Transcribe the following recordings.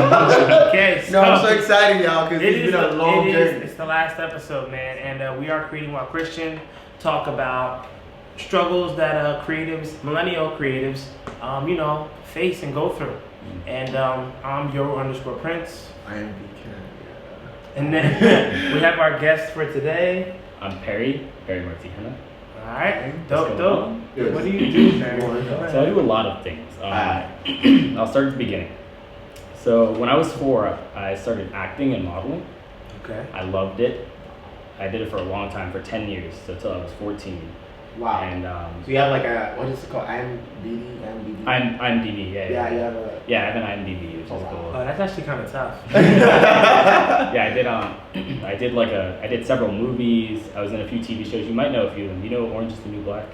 Okay, No, I'm so excited, y'all, because it's been a long journey. It's the last episode, man, and we are creating while Christian. Talk about struggles that creatives, millennial creatives, face and go through. And I'm Yo_Prince. I am And then we have our guest for today. I'm Perry Martina. Alright, dope. Yes. What do you do, Perry? So I do a lot of things. I'll start at the beginning. So when I was 4, I started acting and modeling. Okay. I loved it. I did it for a long time, for 10 years, so until I was 14. Wow. And so you have like a, what is it called? IMDb? IMDb, yeah. Yeah, you have a... Yeah, I have an IMDb, which is cool. Oh, that's actually kind of tough. Yeah, I did several movies. I was in a few TV shows. You might know a few of them. You know Orange is the New Black?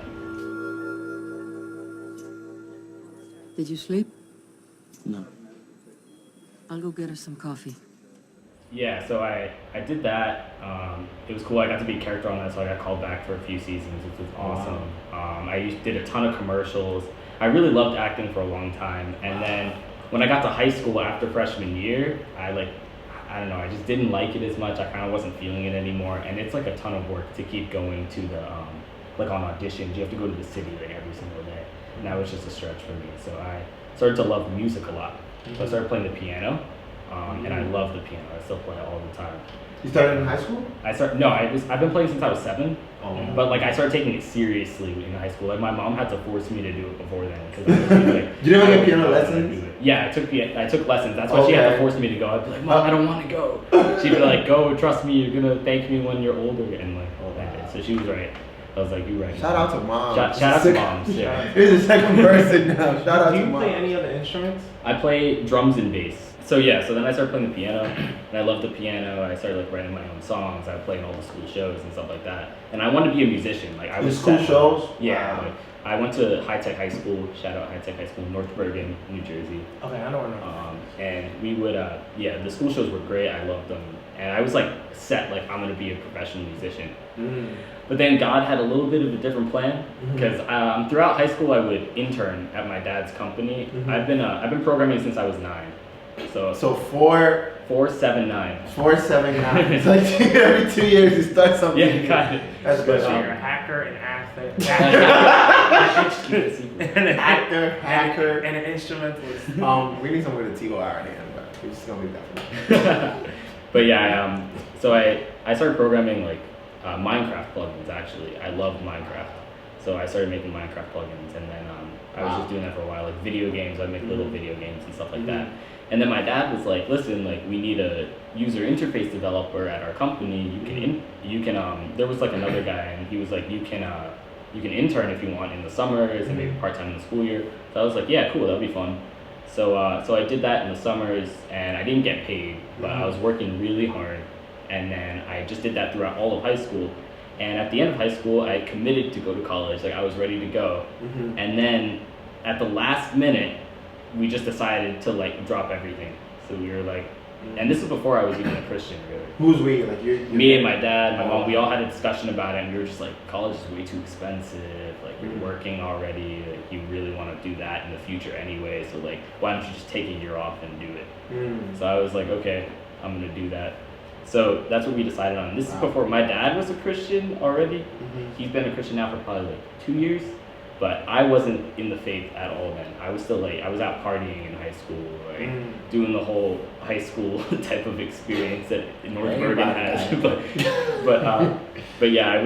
Did you sleep? No. I'll go get us some coffee. Yeah, so I did that. It was cool. I got to be a character on that, so I got called back for a few seasons, which was awesome. Did a ton of commercials. I really loved acting for a long time. And then when I got to high school after freshman year, I don't know, I just didn't like it as much. I kind of wasn't feeling it anymore. And it's like a ton of work to keep going to the, like on auditions. You have to go to the city like every single day. And that was just a stretch for me. So I started to love music a lot. So I started playing the piano. And I love the piano. I still play it all the time. You started in high school? I've been playing since I was 7. Oh. But like I started taking it seriously in high school. Like my mom had to force me to do it before then because I was like, Did you ever get piano lessons? Yeah, I took lessons. That's why she had to force me to go. I'd be like, Mom, I don't want to go. She'd be like, go, trust me, you're gonna thank me when you're older, and like all that. So she was right. I was like, you're right. Shout out to mom. Shout out to moms. Yeah. Here's the second person now. Shout out to mom. Do you play any other instruments? I play drums and bass. So then I started playing the piano, and I loved the piano. I started like writing my own songs. I played in all the school shows and stuff like that. And I wanted to be a musician. Like I was school shows. Yeah. Wow. Like, I went to High Tech High School. Shout out High Tech High School in North Bergen, New Jersey. Okay, I don't know. And we would, the school shows were great. I loved them, and I was like set, like I'm gonna be a professional musician. But then God had a little bit of a different plan because throughout high school I would intern at my dad's company. I've been programming since I was 9. So 479. 479. It's like every 2 years you start something. Yeah, kind of. That's good. So you're a hacker, an athlete, hacker, and an instrumentalist. We need someone with a TOR at the end, but we're just gonna leave that for But yeah, so I started programming like Minecraft plugins. Actually, I loved Minecraft, so I started making Minecraft plugins, and then I was just doing that for a while, like video games. I'd make little video games and stuff like that. And then my dad was like, "Listen, like we need a user interface developer at our company. You can there was like another guy, and he was like, you can intern if you want in the summers and maybe part time in the school year." So I was like, "Yeah, cool, that'll be fun." So I did that in the summers, and I didn't get paid, but I was working really hard, and then I just did that throughout all of high school. And at the end of high school, I committed to go to college. Like I was ready to go, and then at the last minute, we just decided to like drop everything. So we were like, and this is before I was even a Christian, really. Who's we? Like you? Me and my dad, my mom. We all had a discussion about it, and we were just like, college is way too expensive. Like you're working already. Like you really want to do that in the future anyway. So like, why don't you just take a year off and do it? So I was like, okay, I'm gonna do that. So that's what we decided on. This is before my dad was a Christian already. He's been a Christian now for probably like 2 years. But I wasn't in the faith at all then. I was still like, I was out partying in high school, like doing the whole high school type of experience that North Bergen has. but yeah, I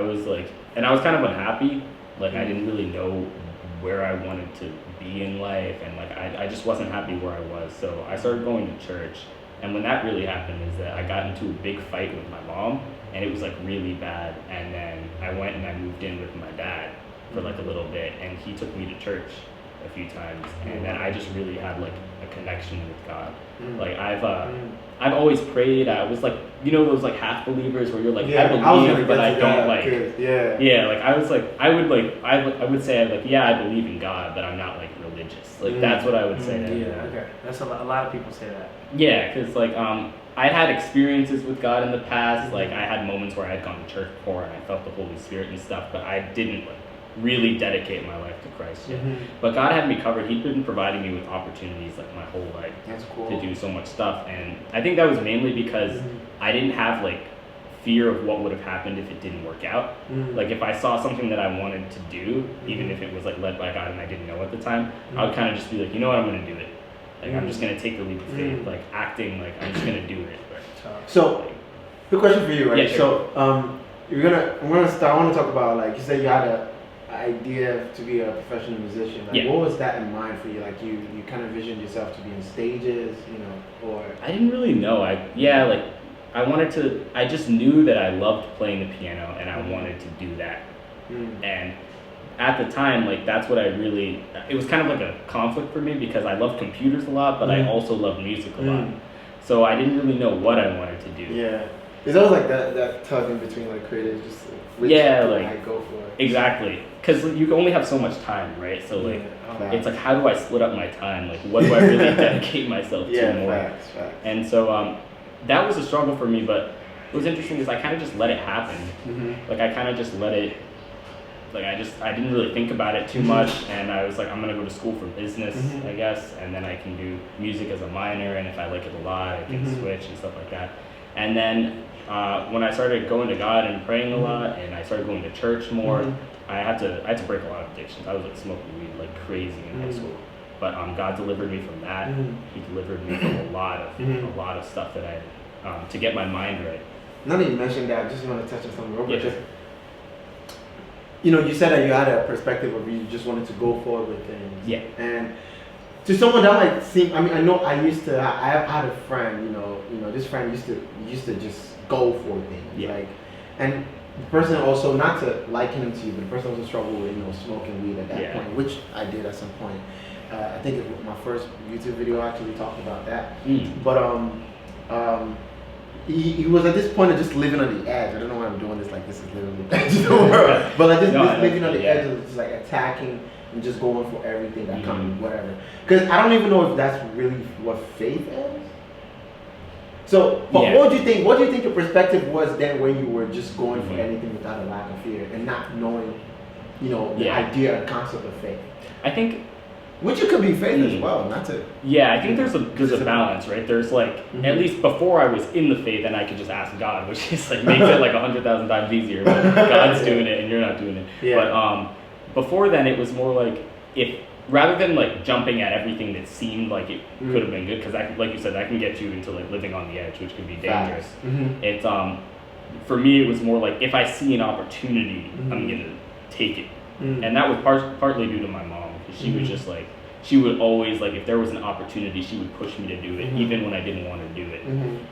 was like, and I was kind of unhappy. Like I didn't really know where I wanted to be in life, and like I just wasn't happy where I was. So I started going to church. And when that really happened is that I got into a big fight with my mom, and it was like really bad. And then I went and I moved in with my dad for like a little bit, and he took me to church a few times, and then I just really had like a connection with God. Like I've always prayed. I was like, you know, those like half believers where you're like, I believe, but I don't like. Like I was like, I would say like, yeah, I believe in God, but I'm not like religious. Like that's what I would say. Okay, that's a lot of people say that. Yeah, because like I had experiences with God in the past. Like I had moments where I had gone to church before and I felt the Holy Spirit and stuff, but I didn't like really dedicate my life to Christ yet. Mm-hmm. But God had me covered. He'd been providing me with opportunities like my whole life That's cool. to do so much stuff. And I think that was mainly because Mhm. I didn't have like fear of what would have happened if it didn't work out. Mhm. Like if I saw something that I wanted to do, even Mhm. if it was like led by God and I didn't know at the time, I Mhm. would kind of just be like, you know what, I'm gonna do it. Like I'm Mhm. just gonna take the leap of faith, Mhm. like acting like I'm just gonna do it. So, quick question for you, right? Yeah, sure. So, I'm gonna start. I want to talk about, like you said, you had a idea to be a professional musician. Like, Yeah. what was that in mind for you? Like, you kind of visioned yourself to be in stages, or I didn't really know. I wanted to. I just knew that I loved playing the piano and I wanted to do that. Mm. And at the time, like that's what I really. It was kind of like a conflict for me because I love computers a lot, but I also love music a lot. So I didn't really know what I wanted to do. Yeah. There's always like that tug in between like creatives, just like, which Yeah, do like- I go for. Exactly, because you only have so much time, right? So like, Facts. it's like, how do I split up my time? Like, what do I really dedicate myself Yeah, to more? facts. And so that was a struggle for me, but what was interesting is I kind of just let it happen. Mm-hmm. Like I kind of just let it. Like I didn't really think about it too much, and I was like, I'm gonna go to school for business, Mhm. I guess, and then I can do music as a minor, and if I like it a lot, I can Mhm. switch and stuff like that. And then when I started going to God and praying a Mhm. lot, and I started going to church more, Mhm. I had to break a lot of addictions. I was like smoking weed like crazy in high Mhm. school, but God delivered me from that. Mhm. He delivered me from a lot of stuff that I to get my mind right. Now that you mentioned that, I just want to touch on something real quick. Yeah. Just, you said that you had a perspective of you just wanted to go forward with things. Yeah. And to someone that might seem, I mean, I know I have had a friend, this friend used to just go for things. Yeah. Like, and the person also, not to liken him to you, but the person also struggled with, smoking weed at that Yeah. point, which I did at some point. I think my first YouTube video actually talked about that. But he was at this point of just living on the edge. I don't know why I'm doing this, like this is living on the edge of the world. But like just living on the edge of just like attacking and just going for everything that comes, whatever. Because I don't even know if that's really what faith is. So, but what do you think your perspective was then when you were just going for anything without a lack of fear and not knowing, the idea and concept of faith? I think. Which it could be faith as well, not to. Yeah, I think there's a balance, right? There's like at least before I was in the faith, and I could just ask God, which is like makes it like 100,000 times easier. But God's doing it, and you're not doing it. Yeah. But before then, it was more like if rather than like jumping at everything that seemed like it could have been good, because like you said, that can get you into like living on the edge, which can be dangerous. It's for me, it was more like if I see an opportunity, I'm gonna take it, and that was partly due to my mom. She was just like, she would always, like, if there was an opportunity, she would push me to do it, even when I didn't want to do it.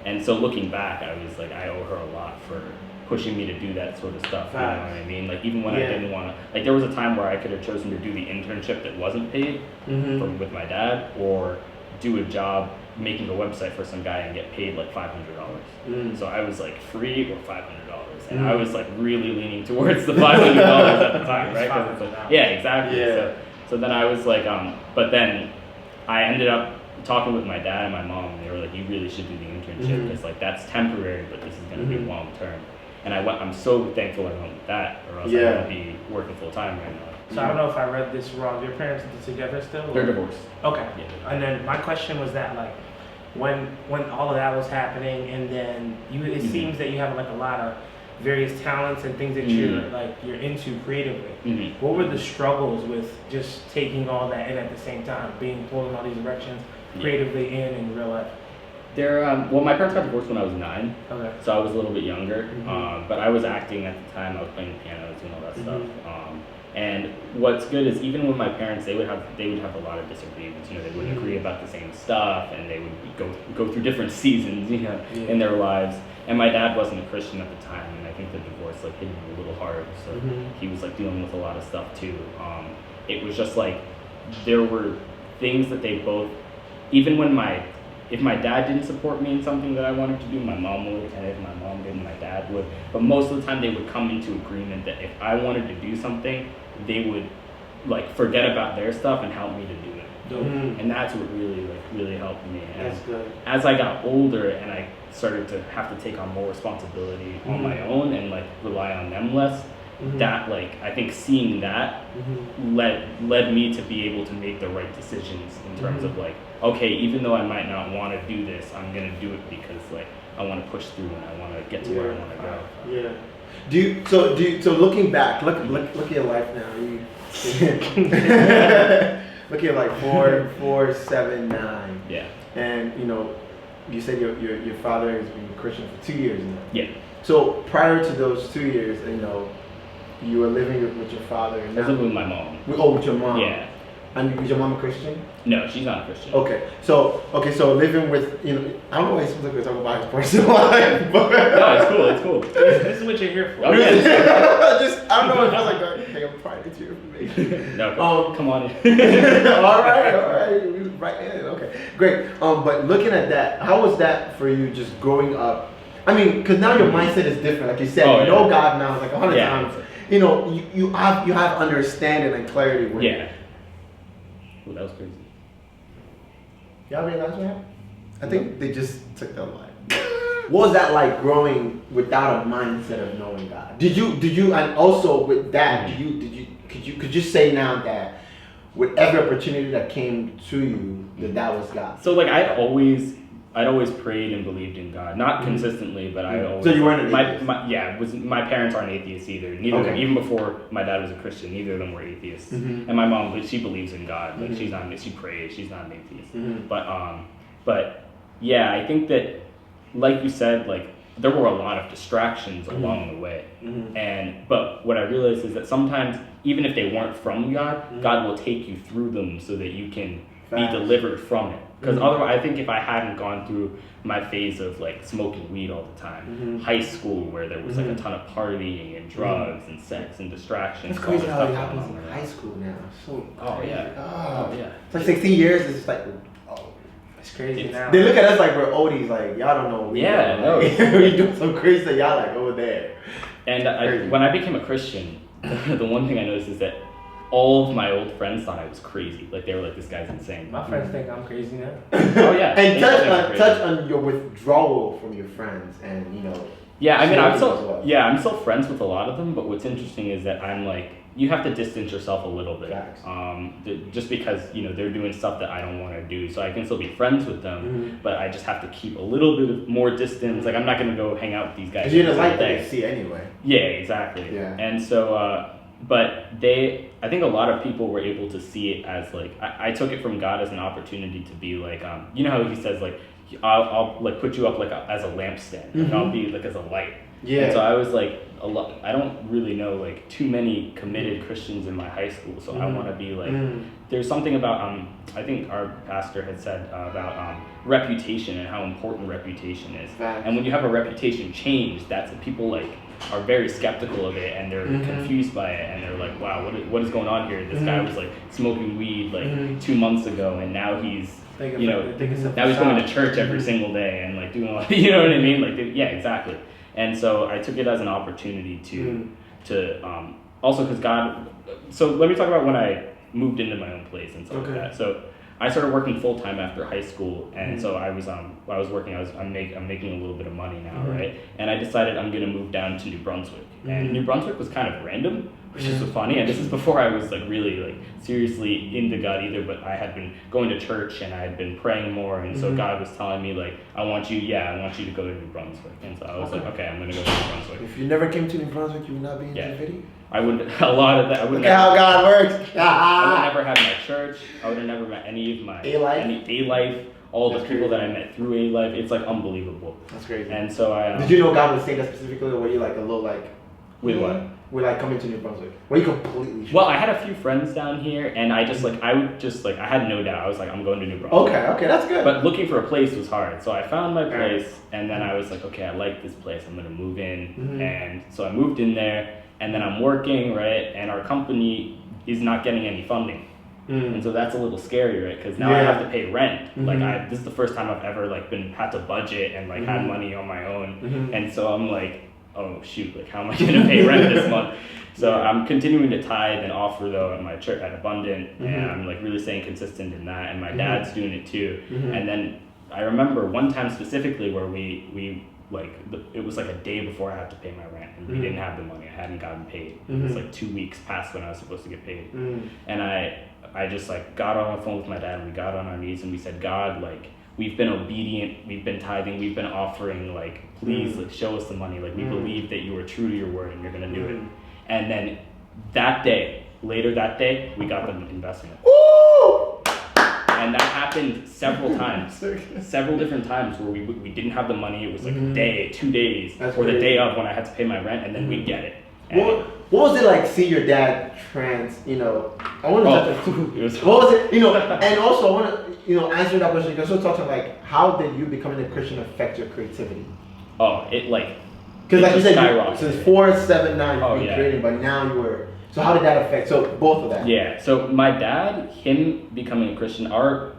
And so looking back, I was like, I owe her a lot for pushing me to do that sort of stuff. You know what I mean? Like, even when I didn't want to, like, there was a time where I could have chosen to do the internship that wasn't paid with my dad, or do a job making a website for some guy and get paid like $500. So I was like, free or $500. And I was like really leaning towards the $500 at the time, right? 'Cause it's like, yeah, exactly. Yeah. So then I was like, but then I ended up talking with my dad and my mom, and they were like, you really should do the internship because like that's temporary, but this is going to be long term. And I'm so thankful I went with that, or else I wouldn't be working full time right now. So I don't know if I read this wrong. Your parents are together still? They're divorced. Okay. Yeah. And then my question was that like when all of that was happening, and then it seems that you have like a lot of various talents and things that you're into creatively. What were the struggles with just taking all that in at the same time, being pulled in all these directions creatively and in real life? Well, my parents got divorced when I was 9, Okay. so I was a little bit younger. But I was acting at the time. I was playing the piano and all that stuff. And what's good is even with my parents, they would have a lot of disagreements. They wouldn't agree about the same stuff, and they would go through different seasons, in their lives. And my dad wasn't a Christian at the time, and I think the divorce like hit him a little hard. So he was like dealing with a lot of stuff too. It was just like there were things that they both, even when if my dad didn't support me in something that I wanted to do, my mom would, and if my mom didn't, my dad would. But most of the time they would come into agreement that if I wanted to do something, they would like forget about their stuff and help me to do it. And that's what really helped me. As I got older and I started to have to take on more responsibility on my own and like rely on them less, that like I think seeing that led me to be able to make the right decisions in terms of like, okay, even though I might not want to do this, I'm gonna do it because like I want to push through and I want to get to where I want to go. Yeah. So looking back, look at your life now. Look at like 4, 7, 9. Yeah. And you know, you said your father has been Christian for 2 years now. Yeah. So prior to those 2 years, you know, you were living with your father. And I was living with my mom. With your mom. Yeah. And is your mom a Christian? No, she's not a Christian. Okay, so living with, you know, I don't know why it seems like we're talking about his personal life, but no, it's cool. It's cool. This is what you're here for. Oh, yeah. I don't know. It feels like, hey, I'm private here for me. No, come on in. all right, right in. Okay, great. But looking at that, how was that for you, just growing up? I mean, because now your mindset is different. Like you said, you know God now, like 100 times. You know, you have understanding and clarity with it. Ooh, that was crazy. Y'all realize what happened? I think they just took their life. What was that like growing without a mindset of knowing God? Did you and also with that, could you say now that with every opportunity that came to you that was God? So like I'd always prayed and believed in God, not consistently, but I always. So you weren't an atheist? My parents aren't atheists either. Neither of them, even before my dad was a Christian, neither of them were atheists. And my mom, she believes in God. Like she prays. She's not an atheist. But yeah, I think that, like you said, like there were a lot of distractions along the way. But what I realized is that sometimes, even if they weren't from God, God will take you through them so that you can be delivered from it. Because otherwise, I think if I hadn't gone through my phase of like smoking weed all the time, high school where there was like a ton of partying and drugs and sex and distractions. It's crazy how it happens in high school now. So crazy. It's like 16 years. It's just like, it's crazy now. They look at us like we're oldies. Like y'all don't know. We do some crazy stuff. Y'all like over there. And when I became a Christian, the one thing I noticed is that all of my old friends thought I was crazy. Like they were like, "This guy's insane." My friends think I'm crazy now. Oh yeah. And touch on your withdrawal from your friends, and you know. Yeah, I mean, I'm still friends with a lot of them. But what's interesting is that I'm like, you have to distance yourself a little bit, just because you know they're doing stuff that I don't want to do. So I can still be friends with them, but I just have to keep a little bit of more distance. Like I'm not gonna go hang out with these guys. Because you're the light that they see anyway. Yeah, exactly. Yeah. And so. But I think a lot of people were able to see it as like, I took it from God as an opportunity to be like, you know how he says like, I'll like put you up like as a lampstand, like I'll be like as a light. Yeah. And so I was like, I don't really know like too many committed Christians in my high school, so I want to be like, there's something about, I think our pastor had said about reputation and how important reputation is. And when you have a reputation change, that's what people like, are very skeptical of it and they're confused by it and they're like, wow, what is going on here? This guy was like smoking weed like 2 months ago and now he's now he's going to church every single day and like doing all, you know what I mean? Like yeah, exactly. And so I took it as an opportunity to also because God. So let me talk about when I moved into my own place and stuff like that. So I started working full time after high school, and so I was working. I'm making a little bit of money now, right? And I decided I'm gonna move down to New Brunswick, and New Brunswick was kind of random, which is so funny. And this is before I was like really like seriously into God either, but I had been going to church and I had been praying more, and so God was telling me like, I want you to go to New Brunswick, and so I was like, okay, I'm gonna go to New Brunswick. If you never came to New Brunswick, you would not be in the video. I would a lot of that. I would. Look at how God works. I would never have my church. I would have never met any of my A-Life. All the people that I met through A-Life. It's like unbelievable. That's crazy. And so I. Did you know God would say that specifically, or were you like a little like? With what? We're like coming to New Brunswick. Were you completely sure? Well, I had a few friends down here, and I just like I had no doubt. I was like, I'm going to New Brunswick. Okay, that's good. But looking for a place was hard, so I found my place, and then I was like, okay, I like this place. I'm gonna move in, and so I moved in there. And then I'm working, right? And our company is not getting any funding. And so that's a little scary, right? Because now I have to pay rent. Like this is the first time I've ever like had to budget and like had money on my own. And so I'm like, oh shoot, like how am I gonna pay rent this month? So I'm continuing to tithe and offer though at my church at Abundant, and I'm like really staying consistent in that. And my dad's doing it too. And then I remember one time specifically where we like it was like a day before I had to pay my rent, and we didn't have the money. I hadn't gotten paid. It was like 2 weeks past when I was supposed to get paid. And I just like got on the phone with my dad, and we got on our knees and we said, God, like, we've been obedient, we've been tithing, we've been offering, like, please, like, show us the money. Like, we believe that you are true to your word and you're going to do it. And then later that day, we got the investment. Woo! And that happened several times, several different times where we didn't have the money. It was like a day, 2 days, That's or the crazy. day of when I had to pay my rent, and then we'd get it. And What was it like seeing your dad I want to touch on too. it was What was it, and also I want to, answer that question. You can also talk to like, how did you becoming a Christian affect your creativity? it like, Because like you said, skyrocketed. since 4, 7, 9, you've been yeah. creating, but now you were. So how did that affect? So both of that. Yeah. So my dad, him becoming a Christian, him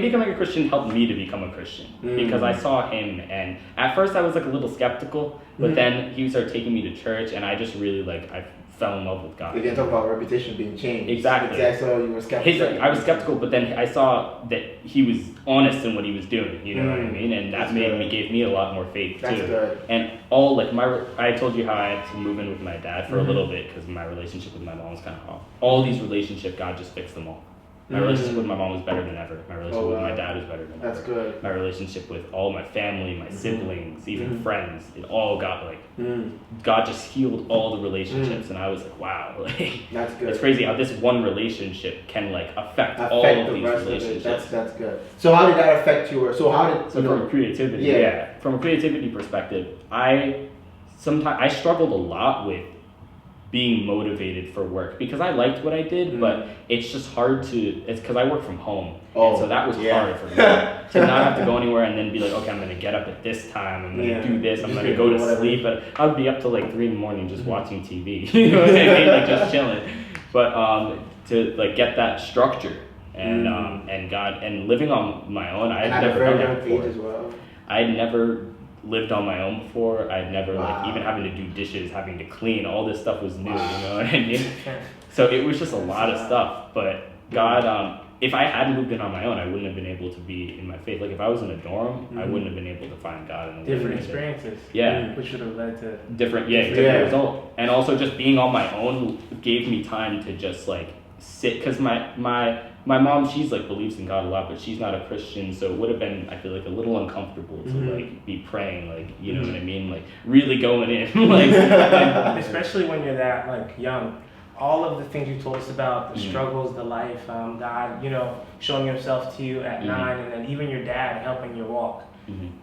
becoming a Christian helped me to become a Christian because I saw him, and at first I was like a little skeptical, but then he started taking me to church, and I just really I fell in love with God. We didn't talk about reputation being changed. Exactly. So you were skeptical. I was skeptical, but then I saw that he was honest in what he was doing. You know what I mean? And that gave me a lot more faith too. That's good. And I told you how I had to move in with my dad for a little bit because my relationship with my mom was kind of off. All these relationships, God just fixed them all. My relationship with my mom was better than ever. My relationship with my dad was better than ever. That's good. My relationship with all my family, my siblings, even friends, it all got God just healed all the relationships, and I was like, wow, like That's good. it's crazy how this one relationship can like affect all Affect of the these rest of it. relationships. That's good. So how did that affect your? So how did From a creativity, from a creativity perspective, I struggled a lot with being motivated for work because I liked what I did, but it's just hard it's because I work from home. And so that was hard for me to not have to go anywhere and then be like, okay, I'm going to get up at this time, I'm going to do this, I'm going to go to sleep. But I would be up till like 3 a.m. just watching TV, you know what I mean? Like just chilling. But to like get that structure and God and living on my own, I had never done that before. As well. I had never lived on my own before. I'd never like even having to do dishes, having to clean, all this stuff was new, you know what I mean? So it was just a lot of stuff. But God, if I hadn't moved in on my own, I wouldn't have been able to be in my faith. Like if I was in a dorm, I wouldn't have been able to find God in a Different experiences. Yeah. Which should have led to different result. And also just being on my own gave me time to just like sit, because my mom, she's like believes in God a lot, but she's not a Christian, so it would have been, I feel like, a little uncomfortable to like be praying, like, you know what I mean, like really going in, like, especially when you're that like young. All of the things you told us about, the struggles, the life, God, showing Himself to you at 9, and then even your dad helping your walk.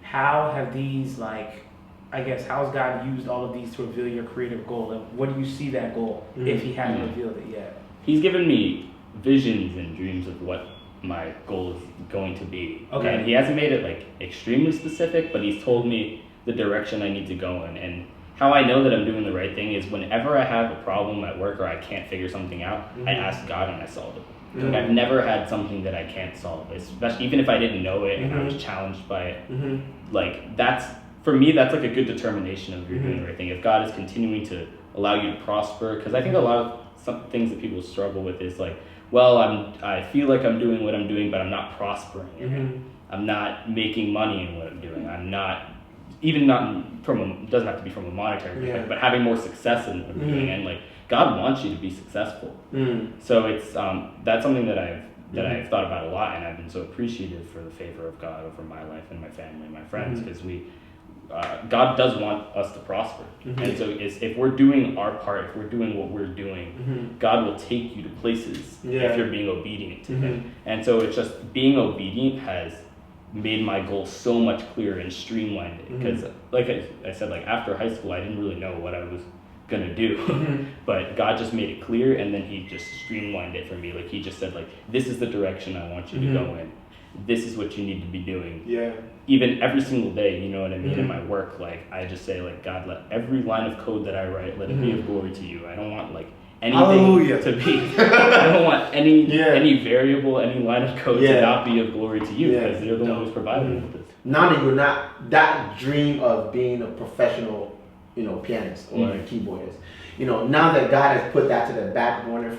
How have these how's God used all of these to reveal your creative goal? And what do you see that goal if He hasn't revealed it yet? He's given me visions and dreams of what my goal is going to be. Okay. And He hasn't made it like extremely specific, but He's told me the direction I need to go in. And how I know that I'm doing the right thing is whenever I have a problem at work or I can't figure something out, I ask God and I solve it. Like I've never had something that I can't solve, especially even if I didn't know it and I was challenged by it. Like for me, that's like a good determination of you're doing the right thing. If God is continuing to allow you to prosper, because I think a lot of some things that people struggle with is like, well, I feel like I'm doing what I'm doing, but I'm not prospering in it. I'm not making money in what I'm doing. I'm not, even not doesn't have to be from a monetary perspective, but having more success in what I'm doing. And like, God wants you to be successful. So it's, that's something that I've thought about a lot, and I've been so appreciative for the favor of God over my life and my family and my friends, because God does want us to prosper. And so if we're doing our part, if we're doing what we're doing, God will take you to places if you're being obedient to Him. And so it's just being obedient has made my goal so much clearer and streamlined it. Because like I said, like after high school, I didn't really know what I was gonna do. But God just made it clear, and then He just streamlined it for me. Like He just said, like, this is the direction I want you to go in. This is what you need to be doing. Even every single day, you know what I mean? In my work, like I just say, like, God, let every line of code that I write, let it be of glory to you. I don't want like anything to be. I don't want any variable, any line of code to not be of glory to you, because you're the one who's providing with this. Now that you're not that dream of being a professional, pianist or a keyboardist, you know, now that God has put that to the back burner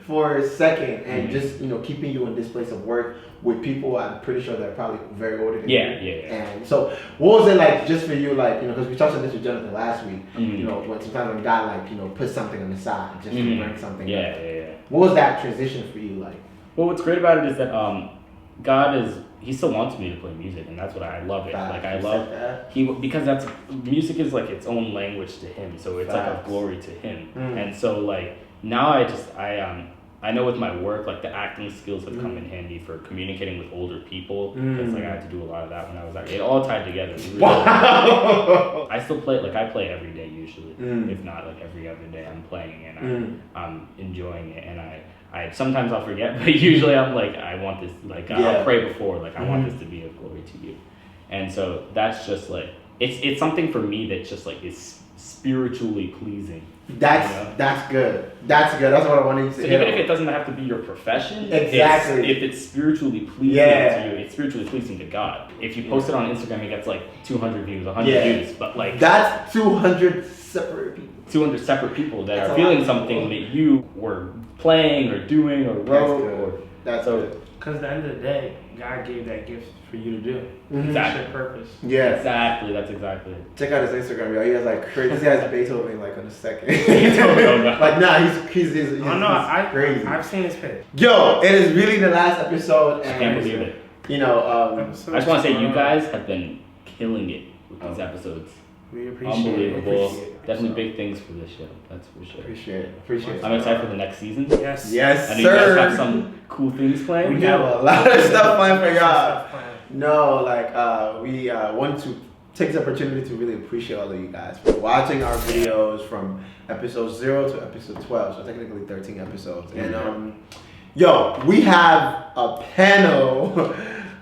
for a second, and just, you know, keeping you in this place of work with people, I'm pretty sure they're probably very older than you. Yeah. And so, what was it like just for you, like, you know, because we touched on this with Jonathan last week, you know, when sometimes when God, like, you know, puts something on the side just to bring something. Yeah. What was that transition for you like? Well, what's great about it is that he still wants me to play music, and that's what I love it. Like I love because music is like its own language to him, so it's like a glory to him. And so like now I know with my work, like the acting skills have come in handy for communicating with older people, because like I had to do a lot of that when I was it all tied together. Really wow. I still play, like I play every day usually, if not like every other day I'm playing, and I'm enjoying it, and I sometimes I'll forget, but usually I'm like, I want this, like I'll pray before, like I want this to be a glory to you. And so that's just like, it's something for me that just like is spiritually pleasing. That's good. That's what I wanted to say. So even if it doesn't have to be your profession, exactly. If it's spiritually pleasing to you, it's spiritually pleasing to God. If you post it on Instagram, it gets like 200 views, 100 views, but like that's 200 separate people. 200 separate people that are feeling something that you were playing or doing or wrote. That's good. Because at the end of the day, God gave that gift for you to do. Exactly. It's your purpose. Yeah. Exactly. That's exactly it. Check out his Instagram, yo. He has like crazy. This guy's Beethoven like on the second. Like he's crazy. I've seen his page. Yo, it is really the last episode, and I can't believe it. You know, I just want to say you guys have been killing it with these episodes. We appreciate Unbelievable. it. Definitely big things for this show. That's for sure. Appreciate it. I'm excited for the next season. Yes. Yes, I know sir. you guys have some cool things planned. We have a lot of stuff planned for y'all. No, like we want to take this opportunity to really appreciate all of you guys for watching our videos from episode 0 to episode 12. So technically 13 episodes. And yo, we have a panel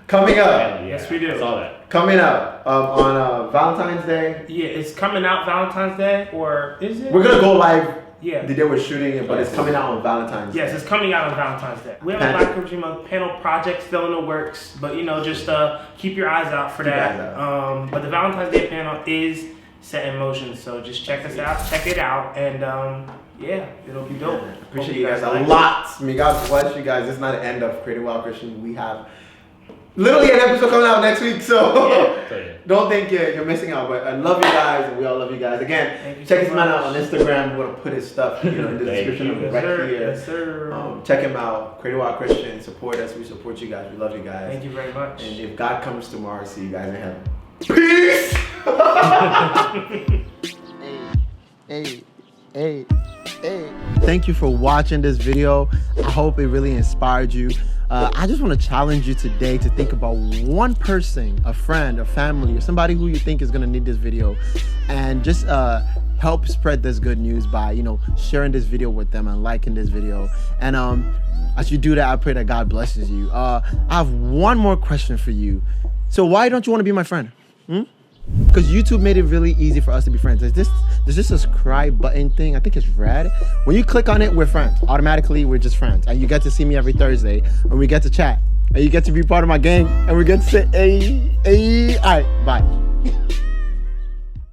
coming up. Yes, we do. I saw that. Coming up on Valentine's Day. Yeah, it's coming out Valentine's Day, or is it? We're gonna go live. Yeah. The day we're shooting it, but it's coming out on Valentine's Day. Yes, it's coming out on Valentine's Day. We have a Black Coach Dream panel project still in the works, but you know, just keep your eyes out for that. But the Valentine's Day panel is set in motion, so just check us out, check it out, and yeah, it'll be dope. Appreciate you guys a lot. May God bless you guys. This is not the end of Creating Wild Christian. We have literally an episode coming out next week, so don't think you're missing out. But I love you guys, and we all love you guys. Again, check this man out on Instagram. We're gonna put his stuff, you know, in the description of it right here. Yes, sir. Check him out. Creative Wild Christian. Support us. We support you guys. We love you guys. Thank you very much. And if God comes tomorrow, see you guys in heaven. Peace. Hey. Thank you for watching this video. I hope it really inspired you. I just want to challenge you today to think about one person, a friend, a family, or somebody who you think is going to need this video, and just help spread this good news by, you know, sharing this video with them and liking this video. And as you do that, I pray that God blesses you. I have one more question for you. So why don't you want to be my friend? Because YouTube made it really easy for us to be friends. There's this subscribe button thing. I think it's red. When you click on it, we're friends. Automatically, we're just friends. And you get to see me every Thursday. And we get to chat. And you get to be part of my gang. And we get to say, hey. All right, bye.